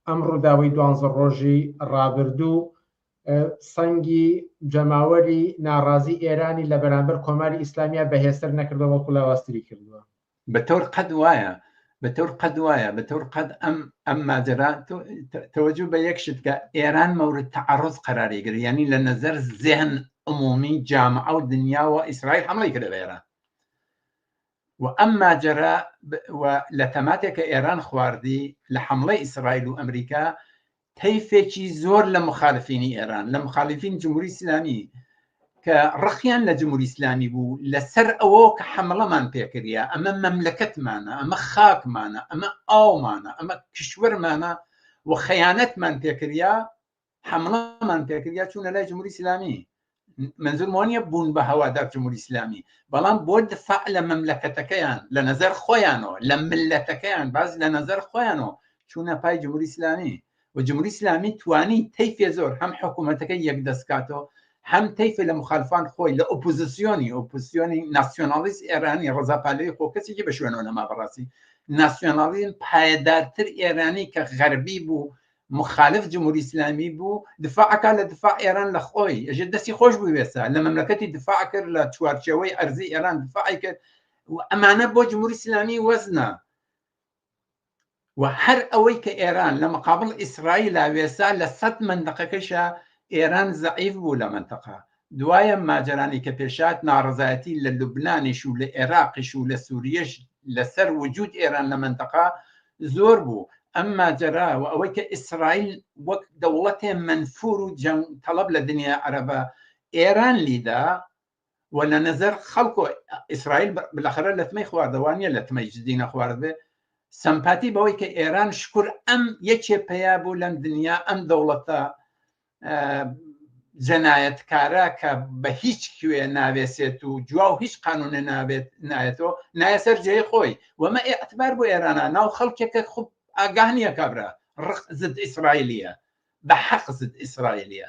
ئەم ڕووداوی 12 ڕۆژی ڕابردوو سەنگی جەماوەری ناڕازی ئێرانی لە بەرامبەر کۆماری ئیسلامیا بەهێزتر نەکردەوە وەکو لاواستری کردووە. بەتەور قەد وایە بەتەور قەد ئەم ماجرا تەوەجو بە یەکشت کە ئێران مەورد تەعەڕوض قەراری گرت، یعنی لە نەزەر زێهن عمومی جامعە و دنیاوە ئیسرائیل حەمڵەی کردە بە ئێران و ئەم ماجرا لە تەماتێکە ئێران خواردی لە حەمڵەی ئیسرائیل و ئەمریکا تەیفێکی زۆر لە مخالفینی ئێران لە مخالفین جمهوری ئیسلامی کە ڕخیان لە جمهوری ئیسلامی بوو لەسەر ئەوە کە حەمڵەمان پێکردە، ئەمە مەملەکەتمانە، ئەمە خاکمانە، ئەمە ئاومانە، ئەمە کشوەرمانە و خەیانەتمان پێکردە، حەمڵەمان پێکردە چوونە لای جمهوری ئیسلامی. منزور وانە بوون بە هەوادار جمهوری ئیسلامی، بەڵام بۆ دفاع لە مەملەکەتەکەیان لە نەزەر خۆیانەوە لە ملەتەکەیان باز لە نەزەر خۆیانەوە چوونە پای جمهوری ئیسلامی و جمهوری ئیسلامی توانی تەیفێ زۆر هەم حکوومەتەکەی یەکدەستکاتەوە هەم تەیفێ لە مخالفان خۆی لە ئۆپۆزیسیۆنی ناسیۆنالیست ئێرانی ڕەزاپالەی خۆ کەسێکی بە شوێنەوە نەما بەڕاستی ناسیۆنالیزم پایەدارتر ئێرانی کە غەربی بوو مخالف جمهوری ئیسلامی بوو دفاعەکە لە دفاع ئێران لە خۆی ئەژێ دەستی خۆش بوو وێستا لە مەملەکەتی دفاع کرد لە چوارچێوەی ئەرزی ئێران دفاعی کرد و ئەمانە بۆ جمهوری ئیسلامی وەزنە و هەر ئەوەی کە ئێران لە مقابل ئیسرائیل وێسا لە 100 مندقەکەشە ئێران زەعیف بوو لە منتەقە. دوایە ماجرانی کە پێشات ناڕزایەتی لە لوبنانیش و لە عێراقیش و لە سووریەش لەسەر وجود ئێران لە منتەقە زۆر بوو. ئەم ماجرا و ئەوەی کە ئیسرائیل وەک دەوڵەتێ منفور و جەنگ تەڵەب لە دنیا عەرەبە ئێران لیدا و لە نەزەر خەڵکو ئیسرائیل بالاخره لە تمەی خواردەوانیە لە تمەی جدی نەخوارد بێ سەمپاتی بەوەی کە ئێران شکر ئەم یەکێ پیا بوو لەم دنیا ئەم دەوڵەتە جەنایەتکارە کە بە هیچ کوێ ناوێسێت و جوا و هیچ قانونە نایێتەوە نایە سەر جێی خۆی وەمە ئێعتبار بۆ ئێرانە ناو خەڵکێکە خوب ئاگاه نییە کابرا ڕق زد ئیسرائیلیە بە حەق زد ئیسرائیلیە